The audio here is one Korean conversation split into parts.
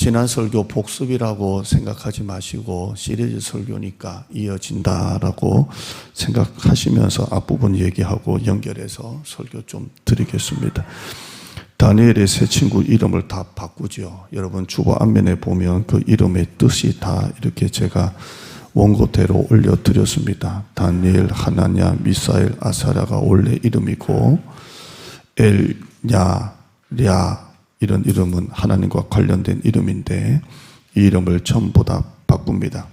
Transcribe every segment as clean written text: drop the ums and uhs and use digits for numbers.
지난 설교 복습이라고 생각하지 마시고 시리즈 설교니까 이어진다라고 생각하시면서 앞부분 얘기하고 연결해서 설교 좀 드리겠습니다. 다니엘의 세 친구 이름을 다 바꾸죠. 여러분 주보 앞면에 보면 그 이름의 뜻이 다 이렇게 제가 원고대로 올려드렸습니다. 다니엘, 하나냐, 미사엘, 아사랴가 원래 이름이고 엘, 야, 랴 이런 이름은 하나님과 관련된 이름인데 이 이름을 전부 다 바꿉니다.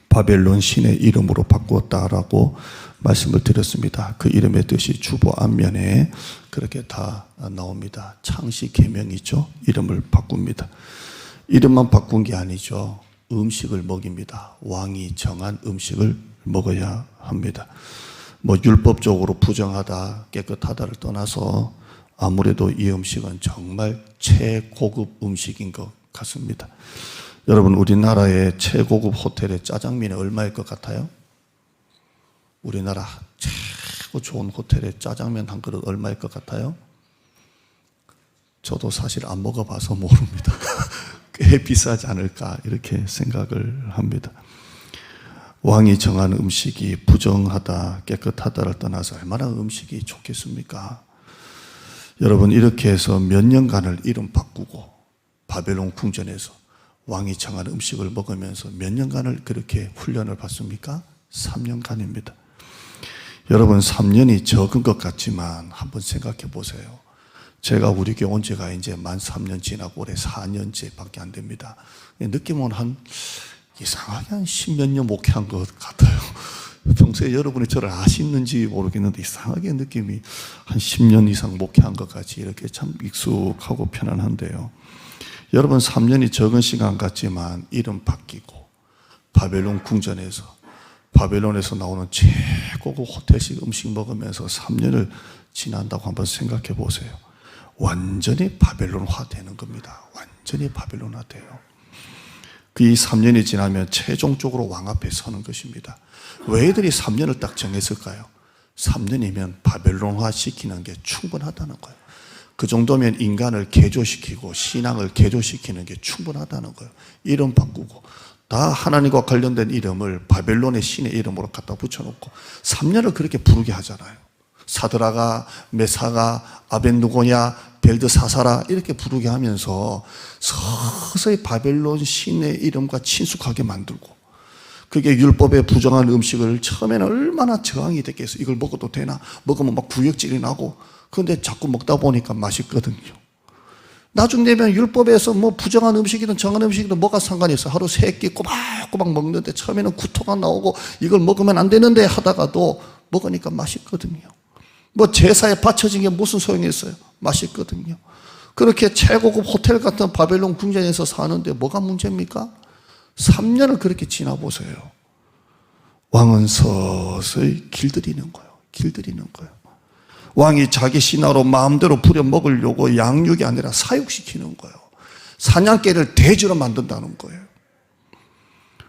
바벨론 신의 이름으로 바꾸었다라고 말씀을 드렸습니다. 그 이름의 뜻이 주보 앞면에 그렇게 다 나옵니다. 창시 계명이죠. 이름을 바꿉니다. 이름만 바꾼 게 아니죠. 음식을 먹입니다. 왕이 정한 음식을 먹어야 합니다. 율법적으로 부정하다, 깨끗하다를 떠나서 아무래도 이 음식은 정말 최고급 음식인 것 같습니다. 여러분, 우리나라의 최고급 호텔의 짜장면이 얼마일 것 같아요? 우리나라 최고 좋은 호텔의 짜장면 한 그릇 얼마일 것 같아요? 저도 사실 안 먹어봐서 모릅니다. 꽤 비싸지 않을까 이렇게 생각을 합니다. 왕이 정한 음식이 부정하다, 깨끗하다를 떠나서 얼마나 음식이 좋겠습니까? 여러분, 이렇게 해서 몇 년간을 이름 바꾸고 바벨론 궁전에서 왕이 정한 음식을 먹으면서 몇 년간을 그렇게 훈련을 받습니까? 3년간입니다. 여러분, 3년이 적은 것 같지만 한번 생각해 보세요. 제가 우리 교회 온 지가 이제 만 3년 지나고 올해 4년째 밖에 안 됩니다. 느낌은 이상하게 한 10몇 년 목회한 것 같아요. 평소에 여러분이 저를 아시는지 모르겠는데 이상하게 느낌이 한 10년 이상 목회한 것 같이 이렇게 참 익숙하고 편안한데요. 여러분, 3년이 적은 시간 같지만 이름 바뀌고 바벨론 궁전에서 바벨론에서 나오는 최고급 호텔식 음식 먹으면서 3년을 지난다고 한번 생각해 보세요. 완전히 바벨론화 되는 겁니다. 완전히 바벨론화 돼요. 그 3년이 지나면 최종적으로 왕 앞에 서는 것입니다. 왜 애들이 3년을 딱 정했을까요? 3년이면 바벨론화 시키는 게 충분하다는 거예요. 그 정도면 인간을 개조시키고 신앙을 개조시키는 게 충분하다는 거예요. 이름 바꾸고 다 하나님과 관련된 이름을 바벨론의 신의 이름으로 갖다 붙여놓고 3년을 그렇게 부르게 하잖아요. 사드라가, 메사가, 아벤누고냐, 벨드사사라 이렇게 부르게 하면서 서서히 바벨론 신의 이름과 친숙하게 만들고, 그게 율법에 부정한 음식을 처음에는 얼마나 저항이 됐겠어요. 이걸 먹어도 되나? 먹으면 막 구역질이 나고. 그런데 자꾸 먹다 보니까 맛있거든요. 나중 되면 율법에서 부정한 음식이든 정한 음식이든 뭐가 상관이 있어요. 하루 3끼 꼬박꼬박 먹는데 처음에는 구토가 나오고 이걸 먹으면 안 되는데 하다가도 먹으니까 맛있거든요. 제사에 바쳐진 게 무슨 소용이 있어요? 맛있거든요. 그렇게 최고급 호텔 같은 바벨론 궁전에서 사는데 뭐가 문제입니까? 3년을 그렇게 지나보세요. 왕은 서서히 길들이는 거예요. 길들이는 거예요. 왕이 자기 신하로 마음대로 부려 먹으려고 양육이 아니라 사육시키는 거예요. 사냥개를 돼지로 만든다는 거예요.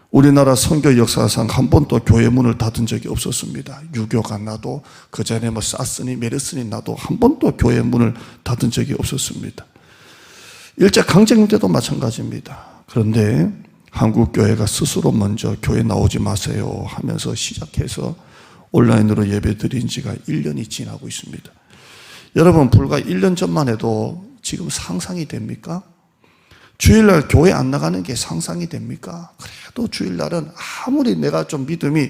우리나라 선교 역사상 한 번도 교회 문을 닫은 적이 없었습니다. 유교가 나도 그 전에 사스니 메르스니 나도 한 번도 교회 문을 닫은 적이 없었습니다. 일제강점기 때도 마찬가지입니다. 그런데 한국 교회가 스스로 먼저 교회 나오지 마세요 하면서 시작해서 온라인으로 예배 드린 지가 1년이 지나고 있습니다. 여러분, 불과 1년 전만 해도 지금 상상이 됩니까? 주일날 교회 안 나가는 게 상상이 됩니까? 그래도 주일날은 아무리 내가 좀 믿음이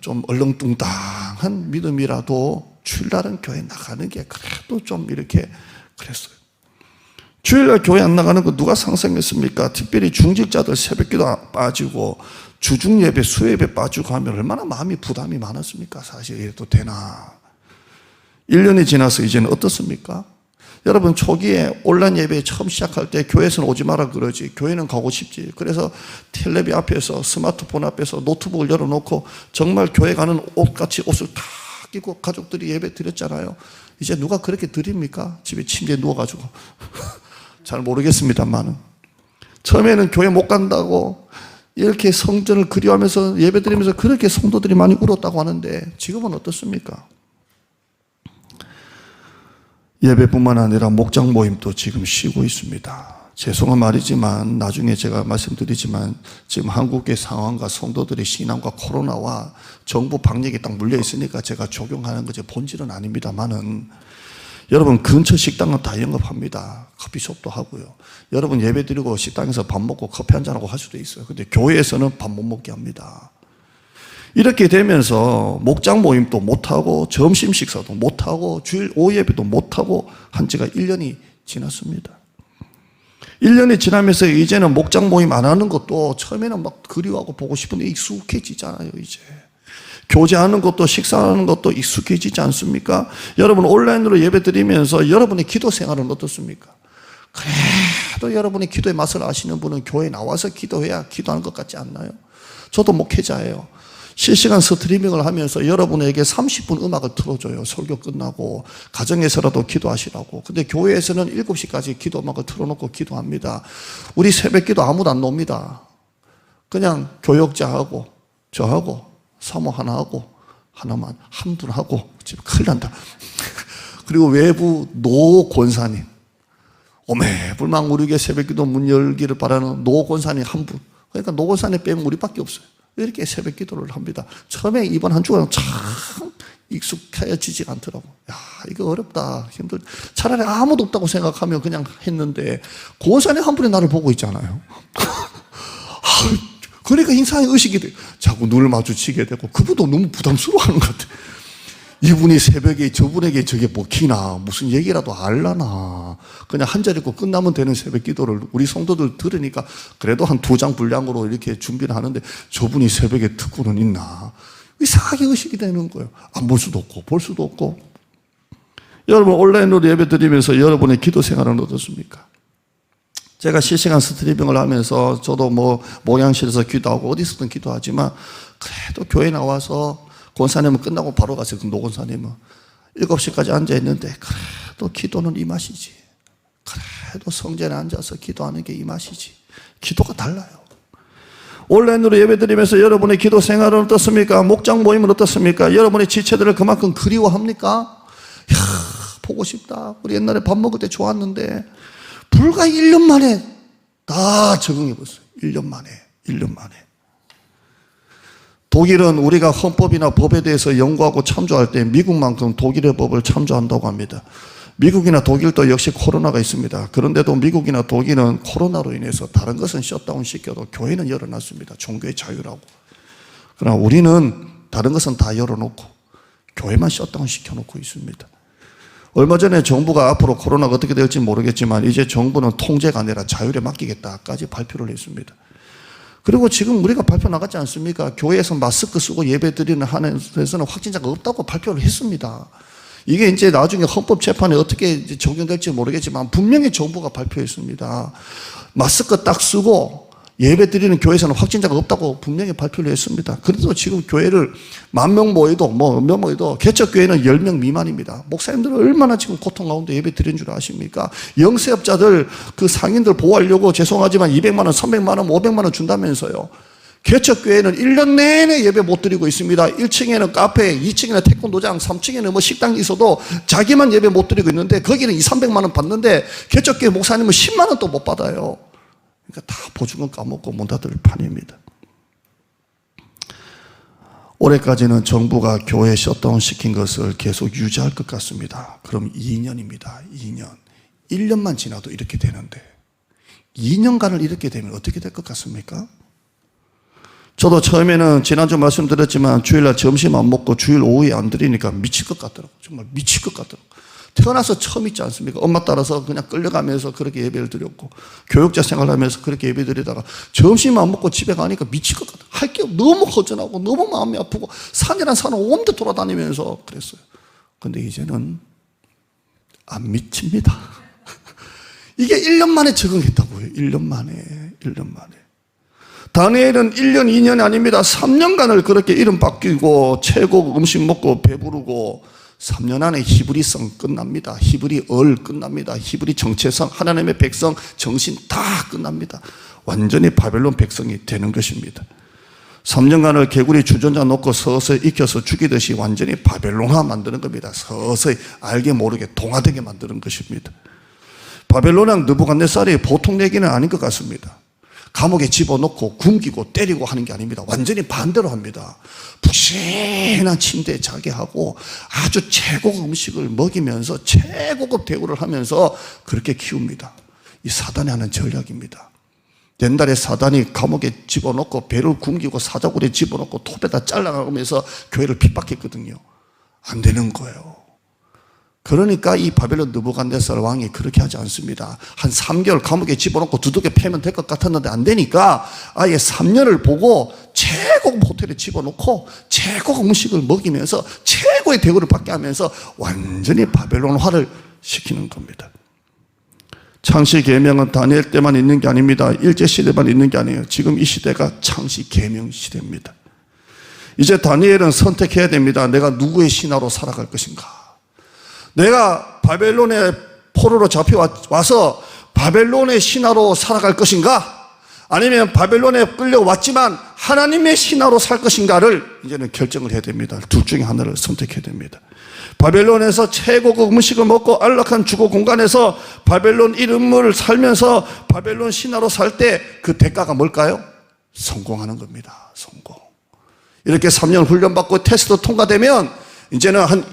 좀 얼렁뚱땅한 믿음이라도 주일날은 교회 나가는 게 그래도 좀 이렇게 그랬어요. 주일날 교회 안 나가는 거 누가 상상했습니까? 특별히 중직자들 새벽기도 빠지고 주중 예배, 수예배 빠지고 하면 얼마나 마음이 부담이 많았습니까? 사실 이래도 되나? 1년이 지나서 이제는 어떻습니까? 여러분, 초기에 온라인 예배 처음 시작할 때 교회에서는 오지 마라 그러지, 교회는 가고 싶지. 그래서 텔레비 앞에서 스마트폰 앞에서 노트북을 열어놓고 정말 교회 가는 옷같이 옷을 다 끼고 가족들이 예배 드렸잖아요. 이제 누가 그렇게 드립니까? 집에 침대에 누워가지고. 잘 모르겠습니다만 처음에는 교회 못 간다고 이렇게 성전을 그리워하면서 예배 드리면서 그렇게 성도들이 많이 울었다고 하는데 지금은 어떻습니까? 예배뿐만 아니라 목장 모임도 지금 쉬고 있습니다. 죄송한 말이지만 나중에 제가 말씀드리지만 지금 한국의 상황과 성도들의 신앙과 코로나와 정부 방역이 딱 물려 있으니까 제가 적용하는 것이 본질은 아닙니다만은 여러분 근처 식당은 다 영업합니다. 커피숍도 하고요. 여러분 예배 드리고 식당에서 밥 먹고 커피 한잔하고 할 수도 있어요. 근데 교회에서는 밥 못 먹게 합니다. 이렇게 되면서 목장 모임도 못하고 점심 식사도 못하고 주일 오후 예배도 못하고 한 지가 1년이 지났습니다. 1년이 지나면서 이제는 목장 모임 안 하는 것도 처음에는 막 그리워하고 보고 싶은데 익숙해지잖아요. 이제 교제하는 것도 식사하는 것도 익숙해지지 않습니까? 여러분 온라인으로 예배 드리면서 여러분의 기도 생활은 어떻습니까? 그래도 여러분이 기도의 맛을 아시는 분은 교회에 나와서 기도해야 기도하는 것 같지 않나요? 저도 목회자예요. 실시간 스트리밍을 하면서 여러분에게 30분 음악을 틀어줘요. 설교 끝나고 가정에서라도 기도하시라고. 근데 교회에서는 7시까지 기도 음악을 틀어놓고 기도합니다. 우리 새벽 기도 아무도 안 놉니다. 그냥 교역자하고 저하고 사모 하나 하고 하나만 한 분 하고 지금 큰일 난다. 그리고 외부 노 권사님 오매불망 우리에게 새벽 기도 문 열기를 바라는 노 권사님 한 분. 그러니까 노 권사님 빼면 우리밖에 없어요. 이렇게 새벽 기도를 합니다. 처음에 이번 한 주간 참 익숙해지지 않더라고. 야, 이거 어렵다. 힘들. 차라리 아무도 없다고 생각하면 그냥 했는데, 고사님 한 분이 나를 보고 있잖아요. 그러니까 인상의 의식이 돼. 자꾸 눈을 마주치게 되고, 그분도 너무 부담스러워 하는 것 같아. 이분이 새벽에 저분에게 저게 먹히나, 무슨 얘기라도 알라나. 그냥 한 자리 있고 끝나면 되는 새벽 기도를 우리 성도들 들으니까 그래도 한 2장 분량으로 이렇게 준비를 하는데 저분이 새벽에 듣고는 있나. 이상하게 의식이 되는 거예요. 안 볼 수도 없고, 볼 수도 없고. 여러분, 온라인으로 예배 드리면서 여러분의 기도 생활은 어떻습니까? 제가 실시간 스트리밍을 하면서 저도 목양실에서 기도하고 어디서든 기도하지만 그래도 교회 나와서 권사님은 끝나고 바로 가서 그 노권사님은 7시까지 앉아있는데 그래도 기도는 이 맛이지. 그래도 성전에 앉아서 기도하는 게 이 맛이지. 기도가 달라요. 온라인으로 예배드리면서 여러분의 기도 생활은 어떻습니까? 목장 모임은 어떻습니까? 여러분의 지체들을 그만큼 그리워합니까? 이야, 보고 싶다. 우리 옛날에 밥 먹을 때 좋았는데 불과 1년 만에 다 적응해봤어요. 1년 만에. 독일은 우리가 헌법이나 법에 대해서 연구하고 참조할 때 미국만큼 독일의 법을 참조한다고 합니다. 미국이나 독일도 역시 코로나가 있습니다. 그런데도 미국이나 독일은 코로나로 인해서 다른 것은 셧다운 시켜도 교회는 열어놨습니다. 종교의 자유라고. 그러나 우리는 다른 것은 다 열어놓고 교회만 셧다운 시켜놓고 있습니다. 얼마 전에 정부가 앞으로 코로나가 어떻게 될지 모르겠지만 이제 정부는 통제가 아니라 자율에 맡기겠다까지 발표를 했습니다. 그리고 지금 우리가 발표 나갔지 않습니까? 교회에서 마스크 쓰고 예배 드리는 한에서는 확진자가 없다고 발표를 했습니다. 이게 이제 나중에 헌법재판에 어떻게 적용될지 모르겠지만 분명히 정부가 발표했습니다. 마스크 딱 쓰고 예배 드리는 교회에서는 확진자가 없다고 분명히 발표를 했습니다. 그래도 지금 교회를 10,000명 모여도 몇 모여도 개척교회는 10명 미만입니다. 목사님들은 얼마나 지금 고통 가운데 예배 드리는 줄 아십니까? 영세업자들 그 상인들 보호하려고 죄송하지만 200만 원, 300만 원, 500만 원 준다면서요. 개척교회는 1년 내내 예배 못 드리고 있습니다. 1층에는 카페, 2층에는 태권도장, 3층에는 식당이 있어도 자기만 예배 못 드리고 있는데 거기는 200~300만 원 받는데 개척교회 목사님은 10만 원도 못 받아요. 그러니까 다 보증금 까먹고 문 닫을 판입니다. 올해까지는 정부가 교회 셧다운 시킨 것을 계속 유지할 것 같습니다. 그럼 2년입니다. 2년. 1년만 지나도 이렇게 되는데 2년간을 이렇게 되면 어떻게 될 것 같습니까? 저도 처음에는 지난주 말씀드렸지만 주일날 점심 안 먹고 주일 오후에 안 드리니까 미칠 것 같더라고요. 정말 미칠 것 같더라고요. 태어나서 처음 있지 않습니까? 엄마 따라서 그냥 끌려가면서 그렇게 예배를 드렸고 교육자 생활하면서 그렇게 예배 드리다가 점심 안 먹고 집에 가니까 미칠 것 같아요. 할 게 너무 허전하고 너무 마음이 아프고 산이란 산을 온데 돌아다니면서 그랬어요. 근데 이제는 안 미칩니다. 이게 1년 만에 적응했다고요. 1년 만에. 다니엘은 1년, 2년이 아닙니다. 3년간을 그렇게 이름 바뀌고 최고 음식 먹고 배부르고 3년 안에 히브리성 끝납니다. 히브리얼 끝납니다. 히브리 정체성, 하나님의 백성, 정신 다 끝납니다. 완전히 바벨론 백성이 되는 것입니다. 3년간을 개구리 주전자 놓고 서서히 익혀서 죽이듯이 완전히 바벨론화 만드는 겁니다. 서서히 알게 모르게 동화되게 만드는 것입니다. 바벨론 왕 느부갓네살이 보통 얘기는 아닌 것 같습니다. 감옥에 집어넣고 굶기고 때리고 하는 게 아닙니다. 완전히 반대로 합니다. 푹신한 침대에 자게 하고 아주 최고급 음식을 먹이면서 최고급 대우를 하면서 그렇게 키웁니다. 이 사단이 하는 전략입니다. 옛날에 사단이 감옥에 집어넣고 배를 굶기고 사자굴에 집어넣고 톱에다 잘라가면서 교회를 핍박했거든요. 안 되는 거예요. 그러니까 이 바벨론 느부갓네살 왕이 그렇게 하지 않습니다. 한 3개월 감옥에 집어넣고 두둑에 패면 될 것 같았는데 안 되니까 아예 3년을 보고 최고급 호텔에 집어넣고 최고급 음식을 먹이면서 최고의 대우를 받게 하면서 완전히 바벨론화를 시키는 겁니다. 창시 계명은 다니엘 때만 있는 게 아닙니다. 일제시대만 있는 게 아니에요. 지금 이 시대가 창시 계명 시대입니다. 이제 다니엘은 선택해야 됩니다. 내가 누구의 신하로 살아갈 것인가? 내가 바벨론의 포로로 잡혀와서 바벨론의 신하로 살아갈 것인가? 아니면 바벨론에 끌려왔지만 하나님의 신하로 살 것인가를 이제는 결정을 해야 됩니다. 둘 중에 하나를 선택해야 됩니다. 바벨론에서 최고급 음식을 먹고 안락한 주거 공간에서 바벨론 이름을 살면서 바벨론 신하로 살 때 그 대가가 뭘까요? 성공하는 겁니다. 성공. 이렇게 3년 훈련받고 테스트 통과되면 이제는 한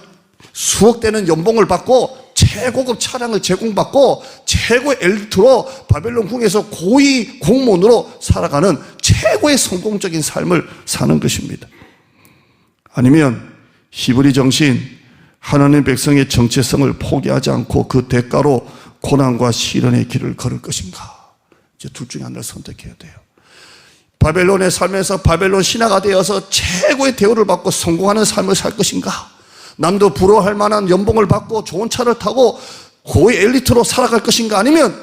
수억 되는 연봉을 받고 최고급 차량을 제공받고 최고의 엘리트로 바벨론 궁에서 고위 공무원으로 살아가는 최고의 성공적인 삶을 사는 것입니다. 아니면 히브리 정신, 하나님 백성의 정체성을 포기하지 않고 그 대가로 고난과 시련의 길을 걸을 것인가? 이제 둘 중에 하나를 선택해야 돼요. 바벨론에 살면서 바벨론 신하가 되어서 최고의 대우를 받고 성공하는 삶을 살 것인가? 남도 부러워할 만한 연봉을 받고 좋은 차를 타고 고위 엘리트로 살아갈 것인가? 아니면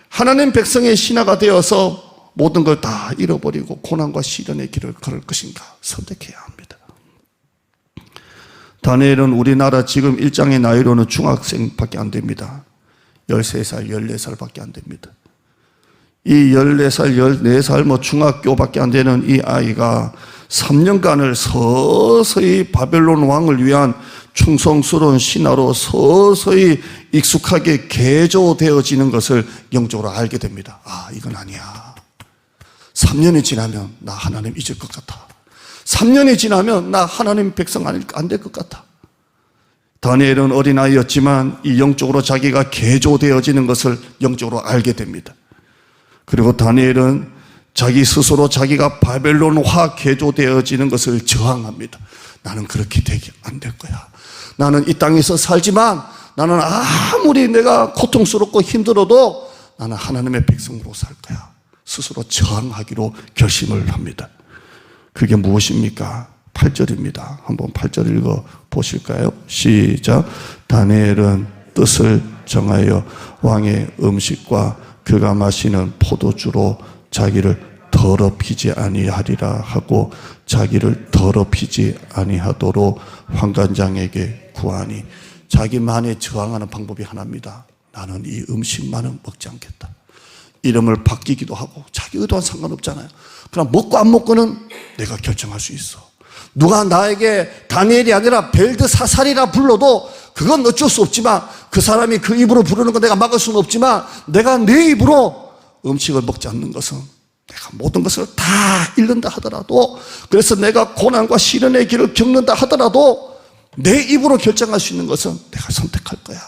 하나님 백성의 신하가 되어서 모든 걸 다 잃어버리고 고난과 시련의 길을 걸을 것인가? 선택해야 합니다. 다니엘은 우리나라 지금 일장의 나이로는 중학생밖에 안 됩니다. 13살, 14살밖에 안 됩니다. 이 14살, 14살 중학교밖에 안 되는 이 아이가 3년간을 서서히 바벨론 왕을 위한 충성스러운 신하로 서서히 익숙하게 개조되어지는 것을 영적으로 알게 됩니다. 아, 이건 아니야. 3년이 지나면 나 하나님 잊을 것 같아. 3년이 지나면 나 하나님 백성 안 될 것 같아. 다니엘은 어린아이였지만 이 영적으로 자기가 개조되어지는 것을 영적으로 알게 됩니다. 그리고 다니엘은 자기 스스로 자기가 바벨론화 개조되어지는 것을 저항합니다. 나는 그렇게 되게 안 될 거야. 나는 이 땅에서 살지만 나는 아무리 내가 고통스럽고 힘들어도 나는 하나님의 백성으로 살 거야. 스스로 저항하기로 결심을 합니다. 그게 무엇입니까? 8절입니다. 한번 8절 읽어 보실까요? 시작. 다니엘은 뜻을 정하여 왕의 음식과 그가 마시는 포도주로 자기를 더럽히지 아니하리라 하고 자기를 더럽히지 아니하도록 환관장에게 구하니. 자기만의 저항하는 방법이 하나입니다. 나는 이 음식만은 먹지 않겠다. 이름을 바뀌기도 하고 자기 의도와 상관없잖아요. 그럼 먹고 안 먹고는 내가 결정할 수 있어. 누가 나에게 다니엘이 아니라 벨드사살이라 불러도 그건 어쩔 수 없지만 그 사람이 그 입으로 부르는 건 내가 막을 수는 없지만 내가 내 입으로 음식을 먹지 않는 것은 내가 모든 것을 다 잃는다 하더라도, 그래서 내가 고난과 시련의 길을 겪는다 하더라도 내 입으로 결정할 수 있는 것은 내가 선택할 거야.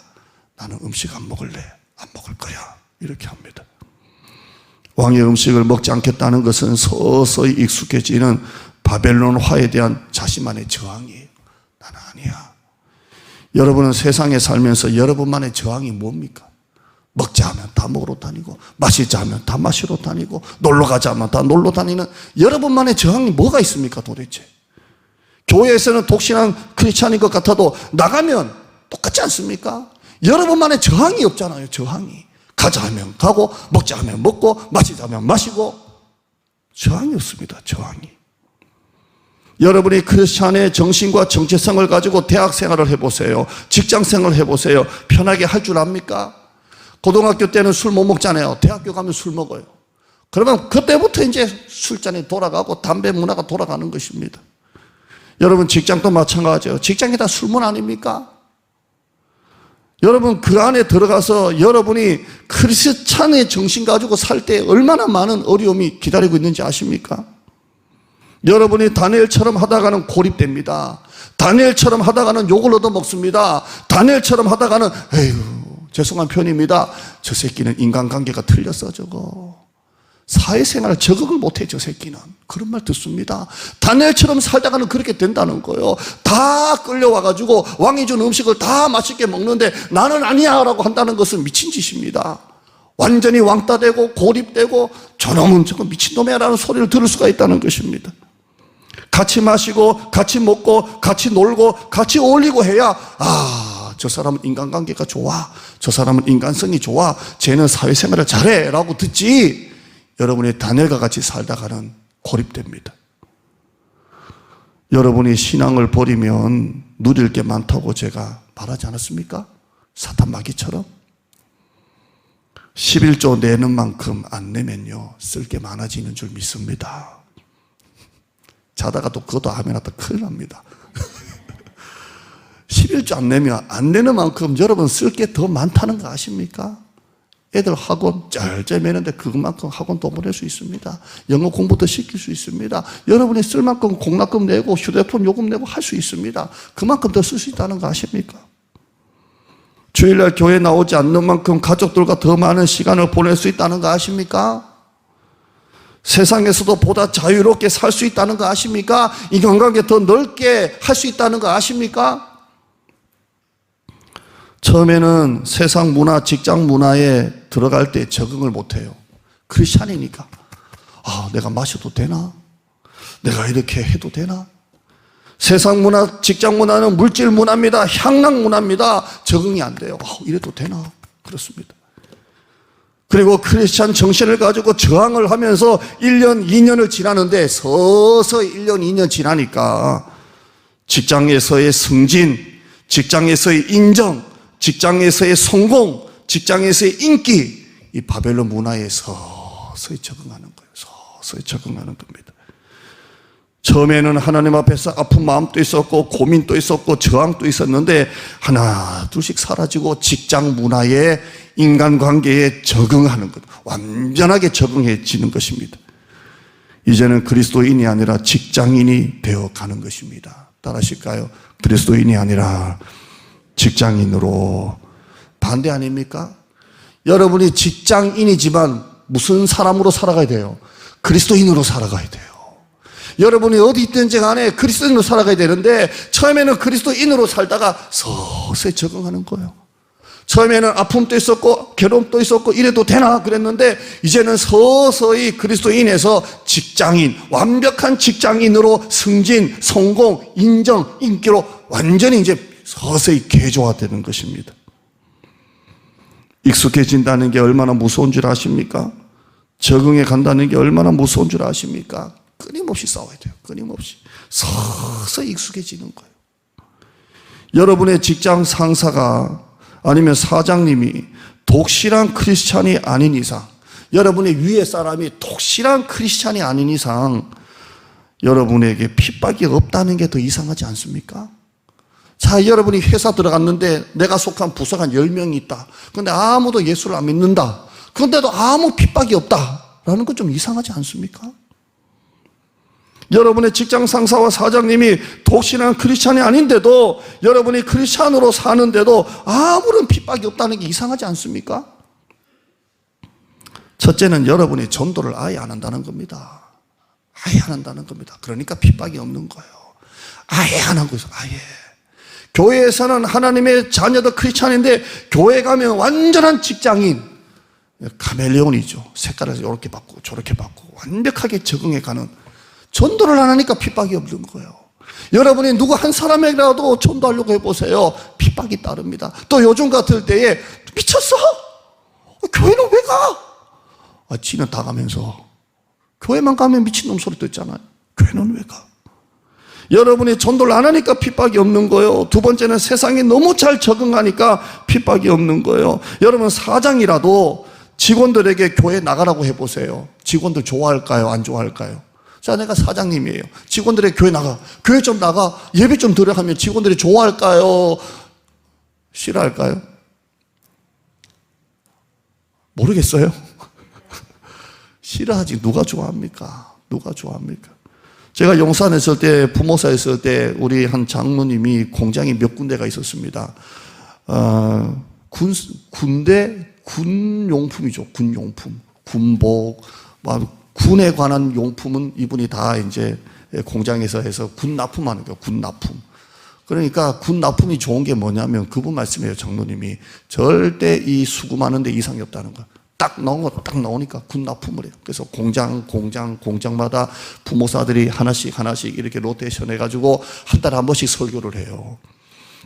나는 음식 안 먹을래. 안 먹을 거야. 이렇게 합니다. 왕의 음식을 먹지 않겠다는 것은 서서히 익숙해지는 바벨론화에 대한 자신만의 저항이에요. 나는 아니야. 여러분은 세상에 살면서 여러분만의 저항이 뭡니까? 먹자 하면 다 먹으러 다니고, 마시자 하면 다 마시러 다니고, 놀러 가자 하면 다 놀러 다니는 여러분만의 저항이 뭐가 있습니까 도대체? 교회에서는 독신한 크리스찬인 것 같아도 나가면 똑같지 않습니까? 여러분만의 저항이 없잖아요. 저항이. 가자 하면 가고, 먹자 하면 먹고, 마시자 하면 마시고. 저항이 없습니다. 저항이. 여러분이 크리스찬의 정신과 정체성을 가지고 대학 생활을 해보세요. 직장 생활을 해보세요. 편하게 할 줄 압니까? 고등학교 때는 술 못 먹잖아요. 대학교 가면 술 먹어요. 그러면 그때부터 이제 술잔이 돌아가고 담배 문화가 돌아가는 것입니다. 여러분 직장도 마찬가지예요. 직장이 다 술문 아닙니까? 여러분 그 안에 들어가서 여러분이 크리스찬의 정신 가지고 살 때 얼마나 많은 어려움이 기다리고 있는지 아십니까? 여러분이 다니엘처럼 하다가는 고립됩니다. 다니엘처럼 하다가는 욕을 얻어먹습니다. 다니엘처럼 하다가는 에휴 죄송한 표현입니다. 저 새끼는 인간관계가 틀렸어 저거. 사회생활을 적응을 못해 저 새끼는. 그런 말 듣습니다. 다니엘처럼 살다가는 그렇게 된다는 거예요. 다 끌려와가지고 왕이 준 음식을 다 맛있게 먹는데 나는 아니야 라고 한다는 것은 미친 짓입니다. 완전히 왕따 되고 고립되고 저놈은 저거 미친놈이야 라는 소리를 들을 수가 있다는 것입니다. 같이 마시고 같이 먹고 같이 놀고 같이 어울리고 해야 저 사람은 인간관계가 좋아, 저 사람은 인간성이 좋아, 쟤는 사회생활을 잘해 라고 듣지, 여러분이 다니엘과 같이 살다가는 고립됩니다. 여러분이 신앙을 버리면 누릴 게 많다고 제가 말하지 않았습니까? 사탄 마귀처럼 11조 내는 만큼 안 내면요 쓸 게 많아지는 줄 믿습니다. 자다가 또 그것도 하면 또 큰일 납니다. 11조 안 내면 안 내는 만큼 여러분 쓸 게 더 많다는 거 아십니까? 애들 학원 짤짤 매는데 그것만큼 학원 더 보낼 수 있습니다. 영어 공부도 시킬 수 있습니다. 여러분이 쓸 만큼 공납금 내고 휴대폰 요금 내고 할 수 있습니다. 그만큼 더 쓸 수 있다는 거 아십니까? 주일날 교회 나오지 않는 만큼 가족들과 더 많은 시간을 보낼 수 있다는 거 아십니까? 세상에서도 보다 자유롭게 살 수 있다는 거 아십니까? 인간관계 더 넓게 할 수 있다는 거 아십니까? 처음에는 세상 문화, 직장 문화에 들어갈 때 적응을 못해요. 크리스찬이니까 내가 마셔도 되나? 내가 이렇게 해도 되나? 세상 문화, 직장 문화는 물질 문화입니다. 향락 문화입니다. 적응이 안 돼요. 이래도 되나? 그렇습니다. 그리고 크리스찬 정신을 가지고 저항을 하면서 1년, 2년을 지나는데 서서히 1년, 2년 지나니까 직장에서의 승진, 직장에서의 인정, 직장에서의 성공, 직장에서의 인기, 이 바벨론 문화에 서서히 적응하는 거예요. 서서히 적응하는 겁니다. 처음에는 하나님 앞에서 아픈 마음도 있었고 고민도 있었고 저항도 있었는데 하나 둘씩 사라지고 직장 문화에 인간관계에 적응하는 것, 완전하게 적응해지는 것입니다. 이제는 그리스도인이 아니라 직장인이 되어가는 것입니다. 따라하실까요? 그리스도인이 아니라 직장인으로. 반대 아닙니까? 여러분이 직장인이지만 무슨 사람으로 살아가야 돼요? 그리스도인으로 살아가야 돼요. 여러분이 어디 있든지 간에 그리스도인으로 살아가야 되는데 처음에는 그리스도인으로 살다가 서서히 적응하는 거예요. 처음에는 아픔도 있었고 괴로움도 있었고 이래도 되나 그랬는데 이제는 서서히 그리스도인에서 직장인, 완벽한 직장인으로 승진, 성공, 인정, 인기로 완전히 이제 서서히 개조화되는 것입니다. 익숙해진다는 게 얼마나 무서운 줄 아십니까? 적응해 간다는 게 얼마나 무서운 줄 아십니까? 끊임없이 싸워야 돼요. 끊임없이. 서서히 익숙해지는 거예요. 여러분의 직장 상사가 아니면 사장님이 독실한 크리스찬이 아닌 이상, 여러분의 위에 사람이 독실한 크리스찬이 아닌 이상 여러분에게 핍박이 없다는 게 더 이상하지 않습니까? 자, 여러분이 회사 들어갔는데 내가 속한 부서가 한 10명이 있다. 그런데 아무도 예수를 안 믿는다. 그런데도 아무 핍박이 없다라는 건 좀 이상하지 않습니까? 여러분의 직장 상사와 사장님이 독실한 크리스찬이 아닌데도 여러분이 크리스찬으로 사는데도 아무런 핍박이 없다는 게 이상하지 않습니까? 첫째는 여러분이 전도를 아예 안 한다는 겁니다. 아예 안 한다는 겁니다. 그러니까 핍박이 없는 거예요. 아예 안 하고 있어요. 아예. 교회에서는 하나님의 자녀도 크리스찬인데 교회 가면 완전한 직장인, 카멜레온이죠. 색깔을 이렇게 바꾸고 저렇게 바꾸고 완벽하게 적응해가는. 전도를 안 하니까 핍박이 없는 거예요. 여러분이 누구 한 사람에게라도 전도하려고 해보세요. 핍박이 따릅니다. 또 요즘 같을 때에 미쳤어? 교회는 왜 가? 지는 다 가면서. 교회만 가면 미친놈 소리 듣잖아요. 교회는 왜 가? 여러분이 전도를 안 하니까 핍박이 없는 거예요. 두 번째는 세상에 너무 잘 적응하니까 핍박이 없는 거예요. 여러분 사장이라도 직원들에게 교회 나가라고 해보세요. 직원들 좋아할까요? 안 좋아할까요? 자, 내가 사장님이에요. 직원들에게 교회 나가. 교회 좀 나가. 예배 좀 드려 하면 직원들이 좋아할까요? 싫어할까요? 모르겠어요? 싫어하지. 누가 좋아합니까? 누가 좋아합니까? 제가 용산에 있을 때, 부모사에 있을 때 우리 한 장로님이 공장이 몇 군데가 있었습니다. 군대 군용품이죠. 군용품, 군복, 군에 관한 용품은 이분이 다 이제 공장에서 해서 군 납품하는 거예요. 군 납품. 그러니까 군 납품이 좋은 게 뭐냐면 그분 말씀이에요. 장로님이 절대 이 수금하는데 이상이 없다는 거예요. 딱 나오니까 군 납품을 해요. 그래서 공장마다 부모사들이 하나씩 이렇게 로테이션 해가지고 한 달에 한 번씩 설교를 해요.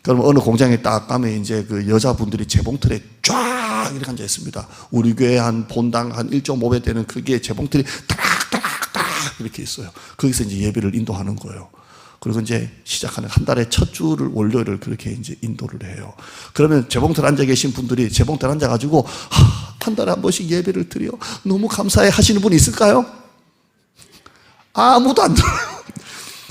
그러면 어느 공장에 딱 가면 이제 그 여자분들이 재봉틀에 쫙 이렇게 앉아 있습니다. 우리 교회 한 본당 한 1.5배 되는 크기의 재봉틀이 따락따락 이렇게 있어요. 거기서 이제 예배를 인도하는 거예요. 그리고 이제 시작하는 한 달에 첫 주를 월요일을 그렇게 이제 인도를 해요. 그러면 재봉틀 앉아 계신 분들이 재봉틀 앉아가지고 한 달에 한 번씩 예배를 드려 너무 감사해 하시는 분이 있을까요? 아무도 안 들어요.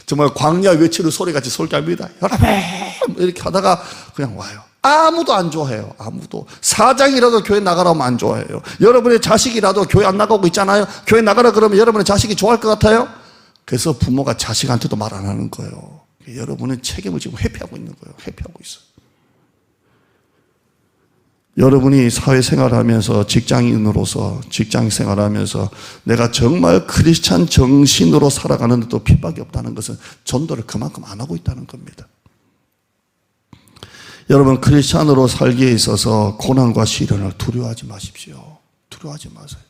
정말 광야 외치는 소리같이 설교합니다. 여러분 이렇게 하다가 그냥 와요. 아무도 안 좋아해요. 아무도. 사장이라도 교회 나가라면 안 좋아해요. 여러분의 자식이라도 교회 안 나가고 있잖아요. 교회 나가라 그러면 여러분의 자식이 좋아할 것 같아요? 그래서 부모가 자식한테도 말 안 하는 거예요. 여러분은 책임을 지금 회피하고 있는 거예요. 회피하고 있어요. 여러분이 사회생활을 하면서 직장인으로서 직장생활을 하면서 내가 정말 크리스찬 정신으로 살아가는데도 핍박이 없다는 것은 전도를 그만큼 안 하고 있다는 겁니다. 여러분 크리스찬으로 살기에 있어서 고난과 시련을 두려워하지 마십시오. 두려워하지 마세요.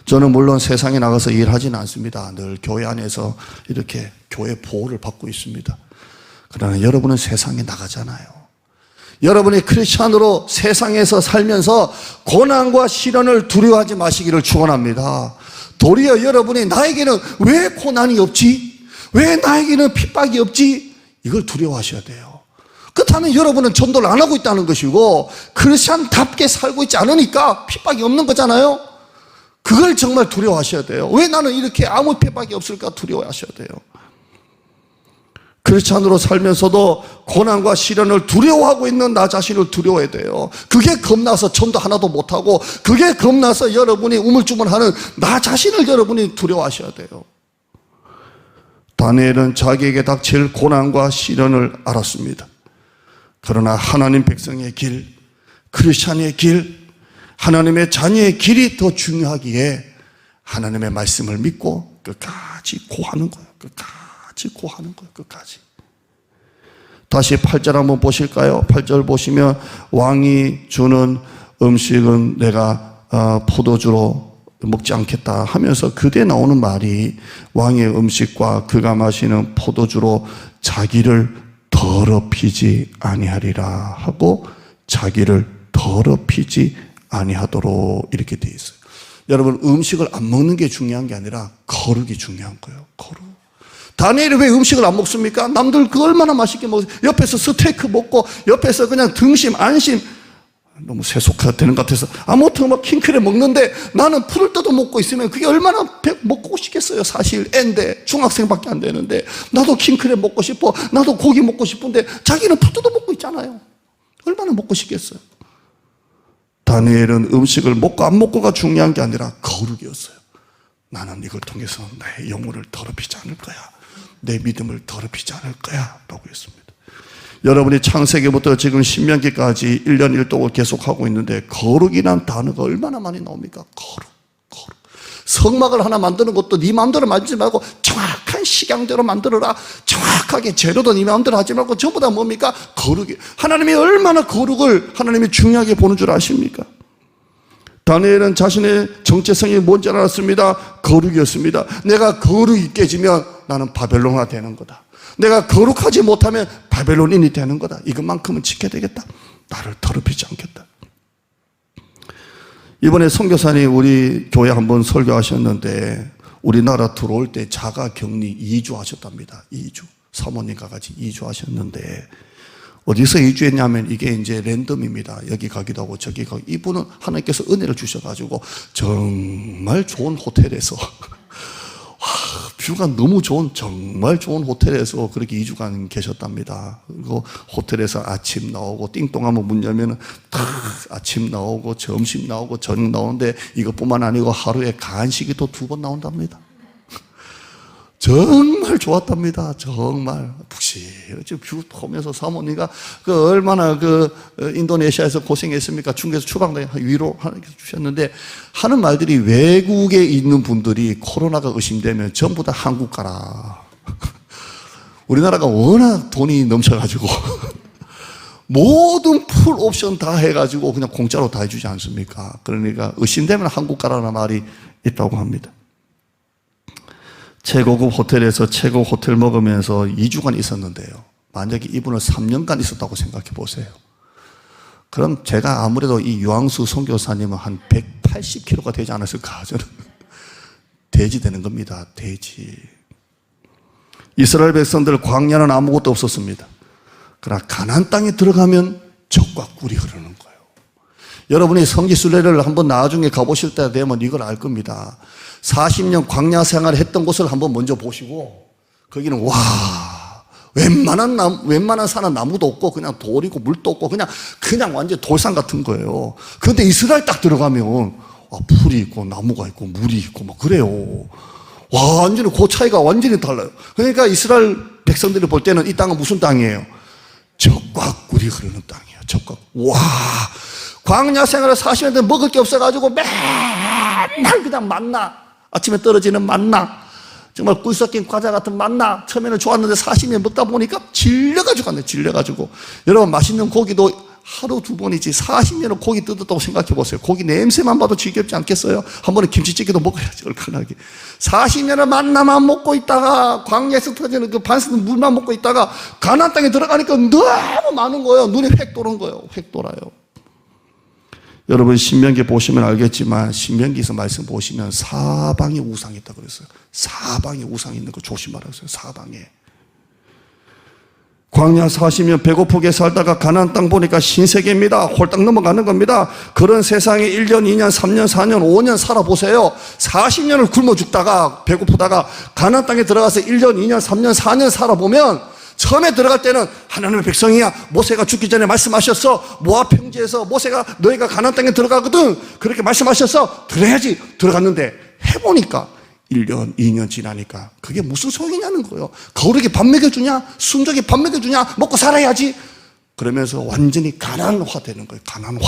저는 물론 세상에 나가서 일하지는 않습니다. 늘 교회 안에서 이렇게 교회 보호를 받고 있습니다. 그러나 여러분은 세상에 나가잖아요. 여러분이 크리스찬으로 세상에서 살면서 고난과 시련을 두려워하지 마시기를 축원합니다. 도리어 여러분이 나에게는 왜 고난이 없지? 왜 나에게는 핍박이 없지? 이걸 두려워하셔야 돼요. 그렇다면 여러분은 전도를 안 하고 있다는 것이고 크리스찬답게 살고 있지 않으니까 핍박이 없는 거잖아요. 그걸 정말 두려워하셔야 돼요. 왜 나는 이렇게 아무 핍박이 없을까 두려워하셔야 돼요. 크리스찬으로 살면서도 고난과 시련을 두려워하고 있는 나 자신을 두려워해야 돼요. 그게 겁나서 전도 하나도 못하고 그게 겁나서 여러분이 우물쭈물하는 나 자신을 여러분이 두려워하셔야 돼요. 다니엘은 자기에게 닥칠 고난과 시련을 알았습니다. 그러나 하나님 백성의 길, 크리스찬의 길, 하나님의 자녀의 길이 더 중요하기에 하나님의 말씀을 믿고 끝까지 고하는 거예요. 끝까지 고하는 거예요. 끝까지. 다시 8절 한번 보실까요? 8절 보시면 왕이 주는 음식은 내가 포도주로 먹지 않겠다 하면서 그때 나오는 말이 왕의 음식과 그가 마시는 포도주로 자기를 더럽히지 아니하리라 하고 자기를 더럽히지 아니하도록 이렇게 돼 있어요. 여러분 음식을 안 먹는 게 중요한 게 아니라 거룩이 중요한 거예요. 거룩. 다니엘이 왜 음식을 안 먹습니까? 남들 그 얼마나 맛있게 먹어요. 옆에서 스테이크 먹고 옆에서 그냥 등심 안심 너무 세속화가 되는 것 같아서 아무튼 막 킹크랩 먹는데 나는 풀을 뜯어 먹고 있으면 그게 얼마나 먹고 싶겠어요. 사실 애인데 중학생밖에 안 되는데 나도 킹크랩 먹고 싶어. 나도 고기 먹고 싶은데 자기는 풀 뜯어 먹고 있잖아요. 얼마나 먹고 싶겠어요. 다니엘은 음식을 먹고 안 먹고가 중요한 게 아니라 거룩이었어요. 나는 이걸 통해서 나의 영혼을 더럽히지 않을 거야. 내 믿음을 더럽히지 않을 거야 라고 했습니다. 여러분이 창세기부터 지금 신명기까지 1년 1독을 계속하고 있는데 거룩이란 단어가 얼마나 많이 나옵니까? 거룩. 성막을 하나 만드는 것도 네 마음대로 만들지 말고 정확한 식양대로 만들어라. 정확하게 재료도 네 마음대로 하지 말고 전부 다 뭡니까? 거룩이. 하나님이 얼마나 거룩을 하나님이 중요하게 보는 줄 아십니까? 다니엘은 자신의 정체성이 뭔지 알았습니다. 거룩이었습니다. 내가 거룩이 깨지면 나는 바벨론화 되는 거다. 내가 거룩하지 못하면 바벨론인이 되는 거다. 이것만큼은 지켜야 되겠다. 나를 더럽히지 않겠다. 이번에 선교사님 우리 교회 한번 설교하셨는데 우리나라 들어올 때 자가격리 2주 하셨답니다. 2주. 사모님과 같이 2주 하셨는데 어디서 2주 했냐면 이게 이제 랜덤입니다. 여기 가기도 하고 저기 가고. 이분은 하나님께서 은혜를 주셔가지고 정말 좋은 호텔에서 뷰가 너무 좋은, 정말 좋은 호텔에서 그렇게 2주간 계셨답니다. 그리고 호텔에서 아침 나오고 띵동하면 문 열면은 탁 아침 나오고 점심 나오고 저녁 나오는데 이것뿐만 아니고 하루에 간식이 또 2번 나온답니다. 정말 좋았답니다. 정말 푹신하게 뷰 보면서 사모님과 얼마나 인도네시아에서 고생했습니까? 중국에서 추방당해 위로 주셨는데 하는 말들이 외국에 있는 분들이 코로나가 의심되면 전부 다 한국 가라. 우리나라가 워낙 돈이 넘쳐가지고 모든 풀 옵션 다 해가지고 그냥 공짜로 다 해주지 않습니까? 그러니까 의심되면 한국 가라는 말이 있다고 합니다. 최고급 호텔에서 최고 호텔 먹으면서 2주간 있었는데요. 만약에 이분을 3년간 있었다고 생각해 보세요. 그럼 제가 아무래도 이 유황수 선교사님은 한 180kg가 되지 않았을까? 저는 돼지 되는 겁니다. 돼지. 이스라엘 백성들 광야는 아무것도 없었습니다. 그러나 가나안 땅에 들어가면 젖과 꿀이 흐르는 거예요. 여러분이 성지순례를 한번 나중에 가보실 때 되면 이걸 알 겁니다. 40년 광야 생활을 했던 곳을 한번 먼저 보시고 거기는 와 웬만한 산은 나무도 없고 그냥 돌이고 물도 없고 그냥 완전 돌산 같은 거예요. 그런데 이스라엘 딱 들어가면 풀이 있고 나무가 있고 물이 있고 막 그래요. 와 완전히 그 차이가 완전히 달라요. 그러니까 이스라엘 백성들이 볼 때는 이 땅은 무슨 땅이에요? 젖과 꿀이 흐르는 땅이에요. 젖과 와 광야 생활을 40년 동안 먹을 게 없어가지고 맨날 그냥 만나 아침에 떨어지는 만나 정말 꿀 섞인 과자 같은 만나 처음에는 좋았는데 40년 먹다 보니까 질려가지고 안 돼. 질려가지고 여러분 맛있는 고기도 하루 2번이지 40년을 고기 뜯었다고 생각해 보세요. 고기 냄새만 봐도 지겹지 않겠어요? 한 번은 김치찌개도 먹어야지 얼큰하게. 40년을 만나만 먹고 있다가 광야에서 터지는 그 반스는 물만 먹고 있다가 가나안 땅에 들어가니까 너무 많은 거예요. 눈이 획 도는 거예요. 획 돌아요. 여러분 신명기 보시면 알겠지만 신명기에서 말씀 보시면 사방에 우상이 있다고 그랬어요. 사방에 우상이 있는 거 조심하라고 했어요. 사방에. 광야 40년 배고프게 살다가 가나안 땅 보니까 신세계입니다. 홀딱 넘어가는 겁니다. 그런 세상에 1년, 2년, 3년, 4년, 5년 살아보세요. 40년을 굶어 죽다가 배고프다가 가나안 땅에 들어가서 1년, 2년, 3년, 4년 살아보면 처음에 들어갈 때는 하나님의 백성이야. 모세가 죽기 전에 말씀하셨어. 모압 평지에서 모세가 너희가 가나안 땅에 들어가거든. 그렇게 말씀하셨어. 들어야지. 들어갔는데 해보니까 1년, 2년 지나니까 그게 무슨 소용이냐는 거예요. 거울에게 밥 먹여주냐? 순적에 밥 먹여주냐? 먹고 살아야지. 그러면서 완전히 가난화 되는 거예요. 가난화.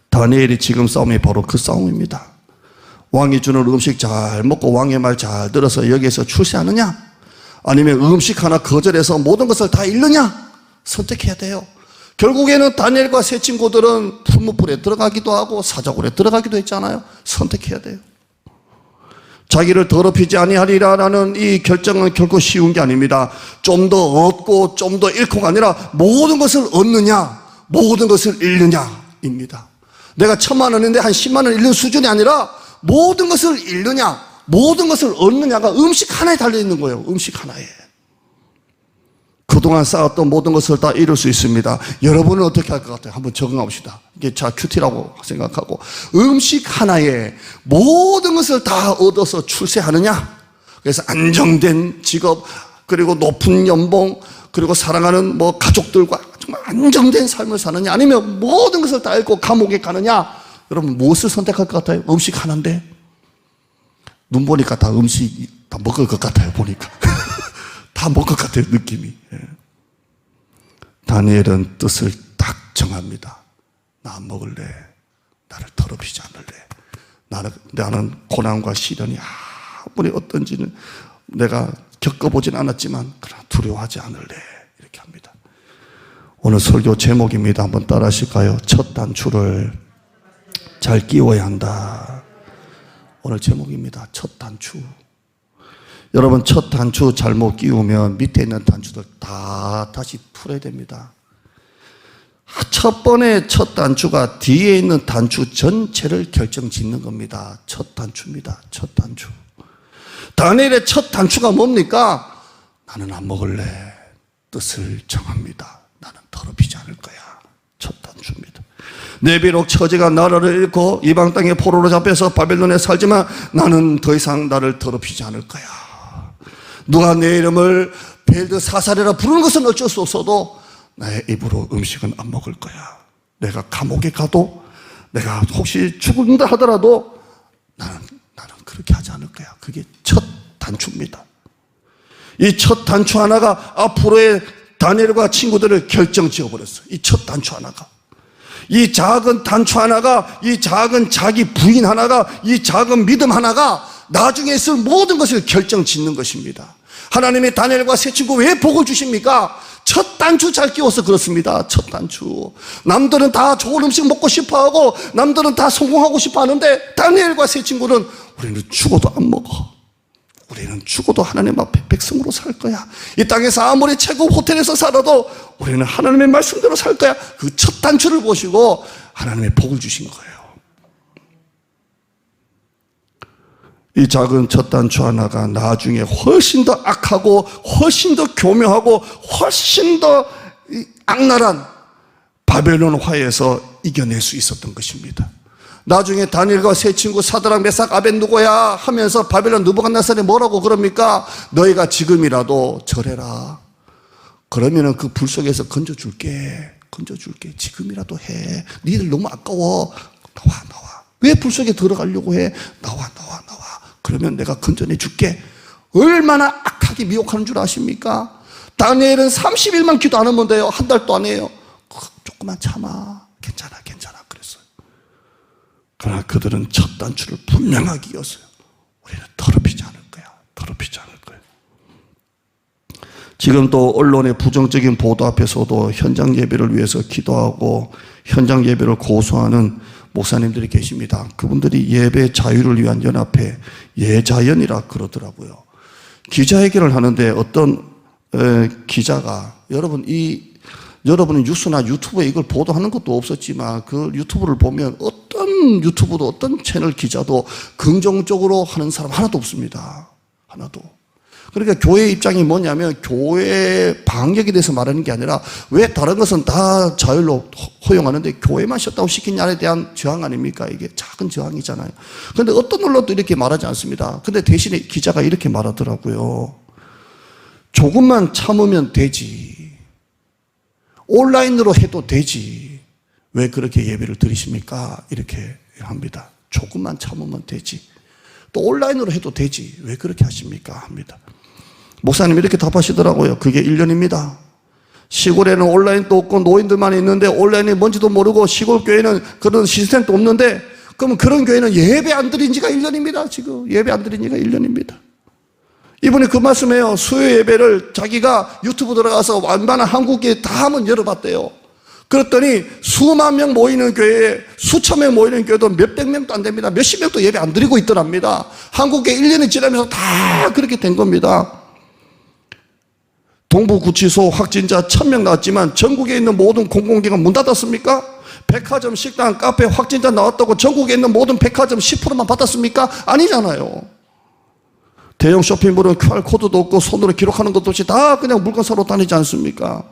다니엘이 지금 싸움이 바로 그 싸움입니다. 왕이 주는 음식 잘 먹고 왕의 말 잘 들어서 여기에서 출세하느냐? 아니면 음식 하나 거절해서 모든 것을 다 잃느냐? 선택해야 돼요. 결국에는 다니엘과 세 친구들은 풀무불에 들어가기도 하고 사자굴에 들어가기도 했잖아요. 선택해야 돼요. 자기를 더럽히지 아니하리라는 이 결정은 결코 쉬운 게 아닙니다. 좀 더 얻고 좀 더 잃고가 아니라 모든 것을 얻느냐 모든 것을 잃느냐입니다. 내가 1,000만 원인데 한 10만 원 잃는 수준이 아니라 모든 것을 잃느냐 모든 것을 얻느냐가 음식 하나에 달려있는 거예요. 음식 하나에. 그동안 쌓았던 모든 것을 다 잃을 수 있습니다. 여러분은 어떻게 할 것 같아요? 한번 적응합시다. 이게 자 큐티라고 생각하고 음식 하나에 모든 것을 다 얻어서 출세하느냐? 그래서 안정된 직업 그리고 높은 연봉 그리고 사랑하는 가족들과 정말 안정된 삶을 사느냐? 아니면 모든 것을 다 잃고 감옥에 가느냐? 여러분 무엇을 선택할 것 같아요? 음식 하나인데 눈 보니까 다 음식 다 먹을 것 같아요. 보니까 다 먹을 것 같아요. 느낌이. 다니엘은 뜻을 딱 정합니다. 나 안 먹을래. 나를 더럽히지 않을래. 나는 고난과 시련이 아무리 어떤지는 내가 겪어보진 않았지만 그러나 두려워하지 않을래. 이렇게 합니다. 오늘 설교 제목입니다. 한번 따라 하실까요? 첫 단추를 잘 끼워야 한다. 오늘 제목입니다. 첫 단추. 여러분 첫 단추 잘못 끼우면 밑에 있는 단추들 다 다시 풀어야 됩니다. 첫 번의 첫 단추가 뒤에 있는 단추 전체를 결정짓는 겁니다. 첫 단추입니다. 첫 단추. 다니엘의 첫 단추가 뭡니까? 나는 안 먹을래. 뜻을 정합니다. 나는 더럽히지 않을 거야. 첫 단추입니다. 내 비록 처지가 나라를 잃고 이방 땅에 포로로 잡혀서 바벨론에 살지만 나는 더 이상 나를 더럽히지 않을 거야. 누가 내 이름을 벨드사살이라 부르는 것은 어쩔 수 없어도 나의 입으로 음식은 안 먹을 거야. 내가 감옥에 가도 내가 혹시 죽는다 하더라도 나는 그렇게 하지 않을 거야. 그게 첫 단추입니다. 이 첫 단추 하나가 앞으로의 다니엘과 친구들을 결정 지어버렸어요. 이 첫 단추 하나가. 이 작은 단추 하나가, 이 작은 자기 부인 하나가, 이 작은 믿음 하나가 나중에 있을 모든 것을 결정 짓는 것입니다. 하나님이 다니엘과 세 친구 왜 복을 주십니까? 첫 단추 잘 끼워서 그렇습니다. 첫 단추. 남들은 다 좋은 음식 먹고 싶어하고 남들은 다 성공하고 싶어 하는데 다니엘과 세 친구는 우리는 죽어도 안 먹어. 우리는 죽어도 하나님 앞에 백성으로 살 거야. 이 땅에서 아무리 최고 호텔에서 살아도 우리는 하나님의 말씀대로 살 거야. 그 첫 단추를 보시고 하나님의 복을 주신 거예요. 이 작은 첫 단추 하나가 나중에 훨씬 더 악하고 훨씬 더 교묘하고 훨씬 더 악랄한 바벨론 화에서 이겨낼 수 있었던 것입니다. 나중에 다니엘과 세 친구 사드락 메삭 아벤누고야 하면서 바벨론 느부갓네살이 뭐라고 그럽니까? 너희가 지금이라도 절해라. 그러면은 그 불 속에서 건져줄게. 지금이라도 해. 니들 너무 아까워. 나와. 왜 불 속에 들어가려고 해? 나와. 그러면 내가 건져내 줄게. 얼마나 악하게 미혹하는 줄 아십니까? 다니엘은 30일만 기도 안 하면 돼요. 한 달도 안 해요. 조금만 참아. 괜찮아 그랬어요. 그러나 그들은 첫 단추를 분명하게 이었어요. 우리는 더럽히지 않을 거야. 지금 또 언론의 부정적인 보도 앞에서도 현장 예배를 위해서 기도하고 현장 예배를 고소하는 목사님들이 계십니다. 그분들이 예배 자유를 위한 연합회 예자연이라 그러더라고요. 기자회견을 하는데 어떤 기자가 여러분은 뉴스나 유튜브에 이걸 보도하는 것도 없었지만 그 유튜브를 보면 어떤 유튜브도 어떤 채널 기자도 긍정적으로 하는 사람 하나도 없습니다. 하나도. 그러니까 교회의 입장이 뭐냐면 교회 방역에 대해서 말하는 게 아니라 왜 다른 것은 다 자율로 허용하는데 교회만 셧다운 시키냐에 대한 저항 아닙니까? 이게 작은 저항이잖아요. 그런데 어떤 언론도 이렇게 말하지 않습니다. 근데 대신에 기자가 이렇게 말하더라고요. 조금만 참으면 되지. 온라인으로 해도 되지. 왜 그렇게 예배를 드리십니까? 이렇게 합니다. 조금만 참으면 되지. 또 온라인으로 해도 되지. 왜 그렇게 하십니까? 합니다. 목사님이 이렇게 답하시더라고요. 그게 1년입니다. 시골에는 온라인도 없고 노인들만 있는데 온라인이 뭔지도 모르고 시골 교회는 그런 시스템도 없는데 그러면 그런 교회는 예배 안 드린 지가 1년입니다. 지금 예배 안 드린 지가 1년입니다. 이분이 그 말씀해요. 수요 예배를 자기가 유튜브 들어가서 완만한 한국에 다 한번 열어봤대요. 그랬더니 수만 명 모이는 교회에 수천 명 모이는 교회도 몇백 명도 안 됩니다. 몇십 명도 예배 안 드리고 있더랍니다. 한국에 1년이 지나면서 다 그렇게 된 겁니다. 동부구치소 확진자 1000명 나왔지만 전국에 있는 모든 공공기관 문 닫았습니까? 백화점, 식당, 카페 확진자 나왔다고 전국에 있는 모든 백화점 10%만 받았습니까? 아니잖아요. 대형 쇼핑몰은 QR코드도 없고 손으로 기록하는 것도 없이 다 그냥 물건 사러 다니지 않습니까?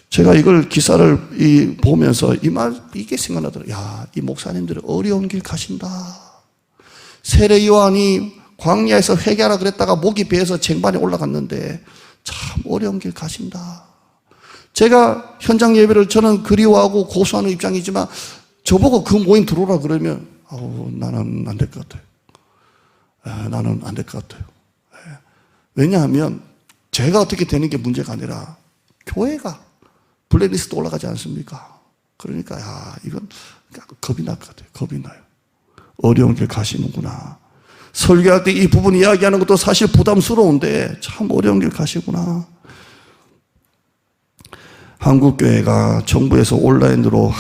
제가 이걸 기사를 보면서 이게 생각나더라고요. 이 목사님들이 어려운 길 가신다. 세례 요한이 광야에서 회개하라 그랬다가 목이 베어서 쟁반에 올라갔는데 참 어려운 길 가신다. 제가 현장 예배를 저는 그리워하고 고수하는 입장이지만 저보고 그 모임 들어오라 그러면 나는 안 될 것 같아요. 나는 안 될 것 같아요. 왜냐하면 제가 어떻게 되는 게 문제가 아니라 교회가 블랙리스트 올라가지 않습니까? 그러니까 이건 겁이 날 것 같아요. 겁이 나요. 어려운 길 가시는구나. 설교할 때 이 부분 이야기하는 것도 사실 부담스러운데 참 어려운 길 가시구나. 한국교회가 정부에서 온라인으로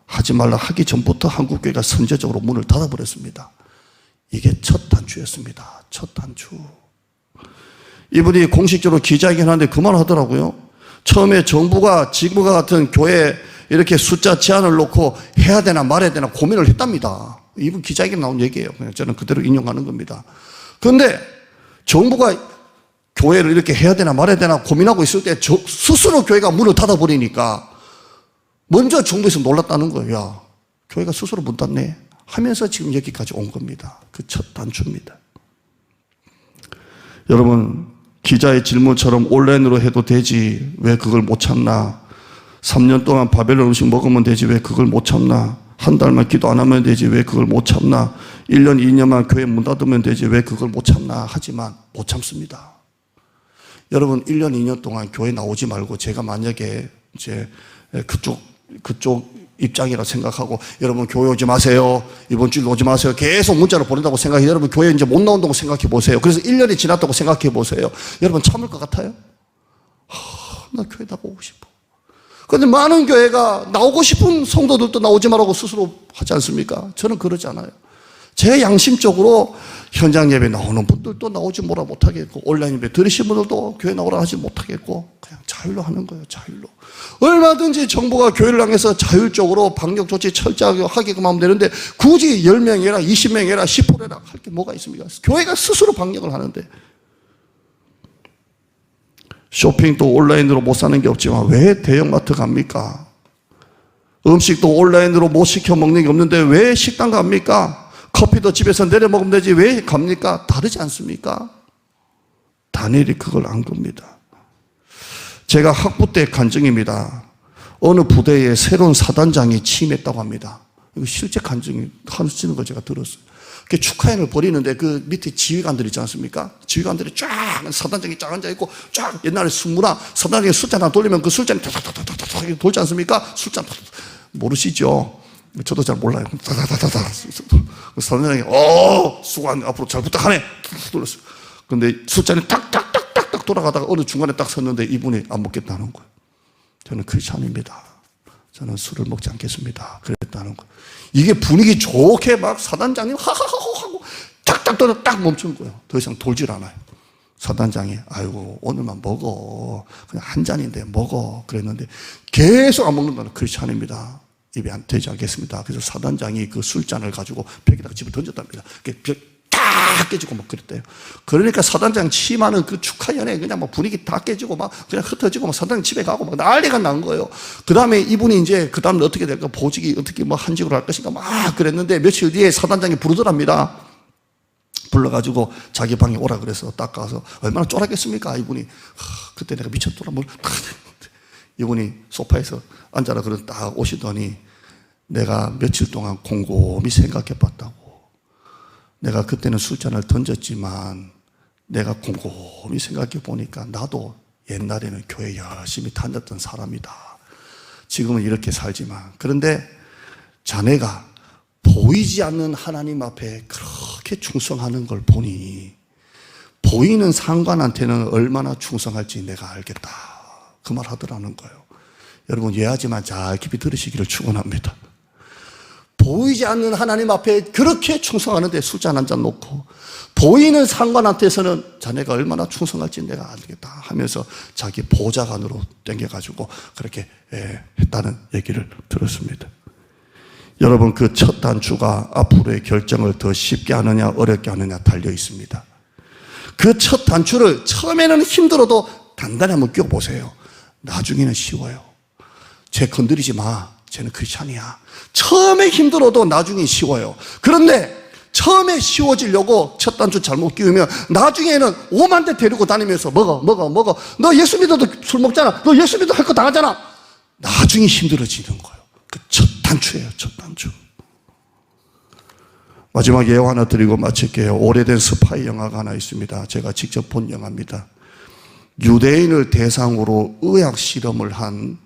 하지 말라 하기 전부터 한국교회가 선제적으로 문을 닫아버렸습니다. 이게 첫 단추였습니다. 첫 단추. 이분이 공식적으로 기자회견하는데 그 말을 하더라고요. 처음에 정부가 지금과 같은 교회 이렇게 숫자 제한을 놓고 해야 되나 말아야 되나 고민을 했답니다. 이분 기자회견 나온 얘기예요. 그냥 저는 그대로 인용하는 겁니다. 그런데 정부가 교회를 이렇게 해야 되나 말아야 되나 고민하고 있을 때 스스로 교회가 문을 닫아버리니까 먼저 정부에서 놀랐다는 거예요. 야, 교회가 스스로 문 닫네 하면서 지금 여기까지 온 겁니다. 그 첫 단추입니다. 여러분, 기자의 질문처럼 온라인으로 해도 되지 왜 그걸 못 참나? 3년 동안 바벨론 음식 먹으면 되지 왜 그걸 못 참나? 한 달만 기도 안 하면 되지 왜 그걸 못 참나? 1년, 2년만 교회 문 닫으면 되지 왜 그걸 못 참나? 하지만 못 참습니다. 여러분, 1년, 2년 동안 교회 나오지 말고 제가 만약에 이제 그쪽 입장이라 생각하고 여러분 교회 오지 마세요. 이번 주일 오지 마세요. 계속 문자를 보낸다고 생각해. 여러분 교회 이제 못 나온다고 생각해 보세요. 그래서 1년이 지났다고 생각해 보세요. 여러분 참을 것 같아요? 나 교회 나오고 싶어. 그런데 많은 교회가 나오고 싶은 성도들도 나오지 말라고 스스로 하지 않습니까? 저는 그러지 않아요. 제 양심적으로 현장 예배 나오는 분들도 나오지 뭐라 못하겠고 온라인 예배 들으신 분들도 교회 나오라 하지 못하겠고 그냥 자율로 하는 거예요. 자율로. 얼마든지 정부가 교회를 향해서 자율적으로 방역 조치 철저하게 하게끔 하면 되는데 굳이 10명이라 20명이라 10%라 할 게 뭐가 있습니까? 교회가 스스로 방역을 하는데 쇼핑도 온라인으로 못 사는 게 없지만 왜 대형마트 갑니까? 음식도 온라인으로 못 시켜 먹는 게 없는데 왜 식당 갑니까? 커피도 집에서 내려 먹으면 되지 왜 갑니까? 다르지 않습니까? 다니엘이 그걸 안 겁니다. 제가 학부 때 간증입니다. 어느 부대에 새로운 사단장이 취임했다고 합니다. 이거 실제 간증이 하시는 걸 제가 들었어요. 그 축하회를 벌이는데 그 밑에 지휘관들 있지 않습니까? 지휘관들이 쫙 사단장이 쫙 앉아있고 쫙 옛날에 승무나 사단장이 술잔 하나 돌리면 그 술잔이 탁탁탁탁탁 돌지 않습니까? 술잔 모르시죠? 저도 잘 몰라요. 다다다다다. 사단장이 수고한 앞으로 잘 부탁하네. 돌렸어요. 근데 술잔이 딱딱딱딱딱 돌아가다가 어느 중간에 딱 섰는데 이분이 안 먹겠다는 거예요. 저는 크리스찬입니다. 저는 술을 먹지 않겠습니다. 그랬다는 거예요. 이게 분위기 좋게 막 사단장님 하하하하 하고 딱딱 돌아 딱 멈춘 거예요. 더 이상 돌질 않아요. 사단장이 아이고 오늘만 먹어. 그냥 한 잔인데 먹어. 그랬는데 계속 안 먹는다는 크리스찬입니다. 입에 안 되지 않겠습니다. 그래서 사단장이 그 술잔을 가지고 벽에다가 집어 던졌답니다. 벽 딱 깨지고 막 그랬대요. 그러니까 사단장 취임하는 그 축하연회 그냥 막 분위기 다 깨지고 막 그냥 흩어지고 막 사단장 집에 가고 막 난리가 난 거예요. 그 다음에 이분이 이제 그 다음에 어떻게 될까 보직이 어떻게 뭐 한직으로 할 것인가 막 그랬는데 며칠 뒤에 사단장이 부르더랍니다. 불러가지고 자기 방에 오라 그래서 딱 가서 얼마나 쫄았겠습니까 이분이. 그때 내가 미쳤더라 뭘. 이분이 소파에서 앉아라 그래서 딱 오시더니 내가 며칠 동안 곰곰이 생각해 봤다고. 내가 그때는 술잔을 던졌지만 내가 곰곰이 생각해 보니까 나도 옛날에는 교회 열심히 다녔던 사람이다. 지금은 이렇게 살지만 그런데 자네가 보이지 않는 하나님 앞에 그렇게 충성하는 걸 보니 보이는 상관한테는 얼마나 충성할지 내가 알겠다. 그 말 하더라는 거예요. 여러분 이해하지만 잘 깊이 들으시기를 축원합니다. 보이지 않는 하나님 앞에 그렇게 충성하는데 술잔 한 잔 놓고 보이는 상관한테서는 자네가 얼마나 충성할지 내가 알겠다 하면서 자기 보좌관으로 땡겨가지고 그렇게 했다는 얘기를 들었습니다. 여러분 그 첫 단추가 앞으로의 결정을 더 쉽게 하느냐 어렵게 하느냐 달려 있습니다. 그 첫 단추를 처음에는 힘들어도 단단히 한번 끼워보세요. 나중에는 쉬워요. 쟤 건드리지 마. 쟤는 크리스찬이야. 처음에 힘들어도 나중에 쉬워요. 그런데 처음에 쉬워지려고 첫 단추 잘못 끼우면 나중에는 5만 대 데리고 다니면서 먹어. 너 예수 믿어도 술 먹잖아. 너 예수 믿어도 할 거 다 하잖아. 나중에 힘들어지는 거예요. 그 첫 단추예요. 첫 단추. 마지막 예화 하나 드리고 마칠게요. 오래된 스파이 영화가 하나 있습니다. 제가 직접 본 영화입니다. 유대인을 대상으로 의학 실험을 한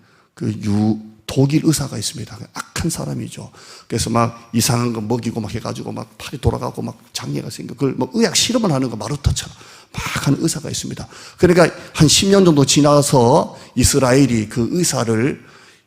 독일 의사가 있습니다. 악한 사람이죠. 그래서 막 이상한 거 먹이고 막 해가지고 막 팔이 돌아가고 막 장애가 생겨. 그걸 뭐 의학 실험을 하는 거 마루타처럼 막 하는 의사가 있습니다. 그러니까 한 10년 정도 지나서 이스라엘이 그 의사를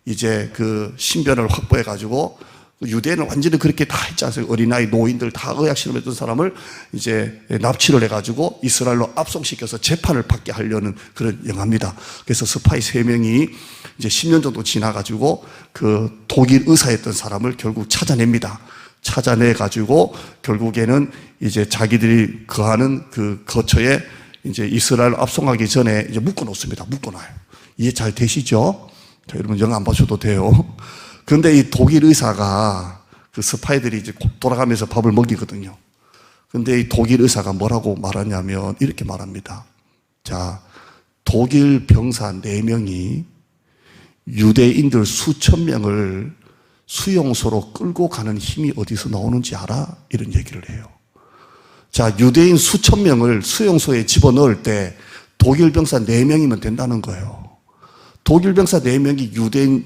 이제 그 신변을 확보해가지고 유대인은 완전히 그렇게 다 했지 않습니까? 어린아이, 노인들 다 의학 실험했던 사람을 이제 납치를 해가지고 이스라엘로 압송시켜서 재판을 받게 하려는 그런 영화입니다. 그래서 스파이 3명이 이제 10년 정도 지나가지고 그 독일 의사였던 사람을 결국 찾아냅니다. 찾아내가지고 결국에는 이제 자기들이 거하는 그 거처에 이제 이스라엘 압송하기 전에 이제 묶어놓습니다. 묶어놔요. 이해 잘 되시죠? 자, 여러분 영어 안 봐셔도 돼요. 그런데 이 독일 의사가 그 스파이들이 이제 돌아가면서 밥을 먹이거든요. 근데 이 독일 의사가 뭐라고 말하냐면 이렇게 말합니다. 자, 독일 병사 4명이 유대인들 수천 명을 수용소로 끌고 가는 힘이 어디서 나오는지 알아? 이런 얘기를 해요. 자, 유대인 수천 명을 수용소에 집어넣을 때 독일 병사 4명이면 된다는 거예요. 독일 병사 4명이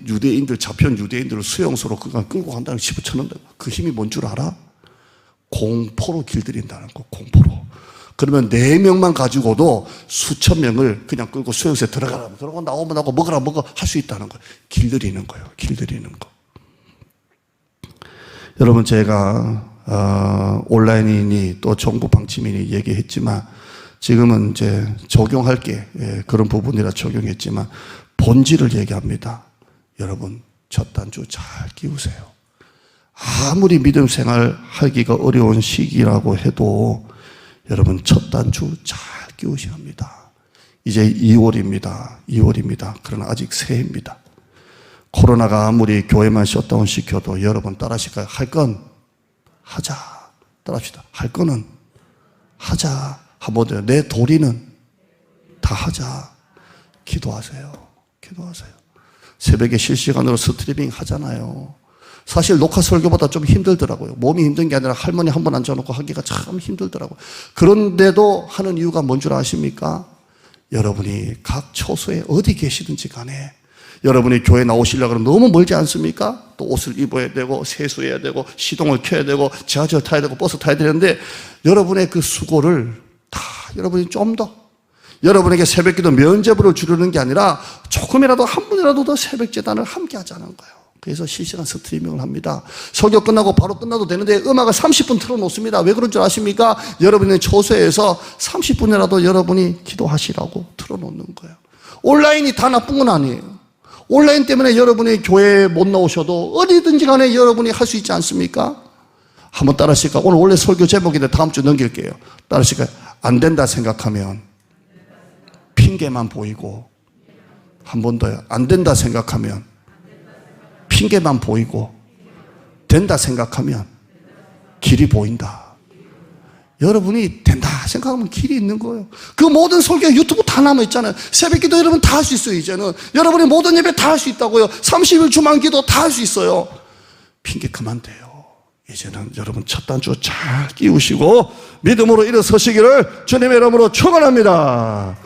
유대인들, 잡혀온 유대인들을 수용소로 끌고 간다는 걸 집어쳐넣는다. 그 힘이 뭔 줄 알아? 공포로 길들인다는 거, 공포로. 그러면 4명만 가지고도 수천 명을 그냥 끌고 수용소에 들어가라, 들어가고 나오면 나오고 먹으라 먹어 할 수 있다는 거예요. 길들이는 거예요. 길들이는 거. 여러분, 제가 온라인이니 또 정부 방침이니 얘기했지만 지금은 이제 적용할 게 그런 부분이라 적용했지만 본질을 얘기합니다. 여러분, 첫 단주 잘 끼우세요. 아무리 믿음 생활 하기가 어려운 시기라고 해도 여러분 첫 단주 잘 끼우셔야 합니다. 이제 2월입니다. 2월입니다. 그러나 아직 새해입니다. 코로나가 아무리 교회만 셧다운 시켜도 여러분 따라하실까요? 할 건 하자. 따라합시다. 할 거는 하자. 한번 더. 내 도리는 다 하자. 기도하세요. 기도하세요. 새벽에 실시간으로 스트리밍 하잖아요. 사실 녹화 설교보다 좀 힘들더라고요. 몸이 힘든 게 아니라 할머니 한 번 앉아놓고 하기가 참 힘들더라고요. 그런데도 하는 이유가 뭔 줄 아십니까? 여러분이 각 처소에 어디 계시든지 간에 여러분이 교회 나오시려고 하면 너무 멀지 않습니까? 또 옷을 입어야 되고 세수해야 되고 시동을 켜야 되고 지하철 타야 되고 버스 타야 되는데 여러분의 그 수고를 다 여러분이 좀 더 여러분에게 새벽기도 면죄부를 주려는 게 아니라 조금이라도 한 분이라도 더 새벽제단을 함께 하자는 거예요. 그래서 실시간 스트리밍을 합니다. 설교 끝나고 바로 끝나도 되는데 음악을 30분 틀어놓습니다. 왜 그런 줄 아십니까? 여러분의 처소에서 30분이라도 여러분이 기도하시라고 틀어놓는 거예요. 온라인이 다 나쁜 건 아니에요. 온라인 때문에 여러분이 교회에 못 나오셔도 어디든지 간에 여러분이 할 수 있지 않습니까? 한번 따라하실까? 오늘 원래 설교 제목인데 다음 주 넘길게요. 따라하실까요? 안 된다 생각하면 핑계만 보이고, 한 번 더요. 안 된다 생각하면 핑계만 보이고, 된다 생각하면 길이 보인다. 여러분이 된다 생각하면 길이 있는 거예요. 그 모든 설교 유튜브 다 남아있잖아요. 새벽기도 여러분 다 할 수 있어요. 이제는 여러분이 모든 예배 다 할 수 있다고요. 30일 주만기도 다 할 수 있어요. 핑계 그만 돼요. 이제는 여러분 첫 단주 잘 끼우시고 믿음으로 일어서시기를 주님의 이름으로 축원합니다.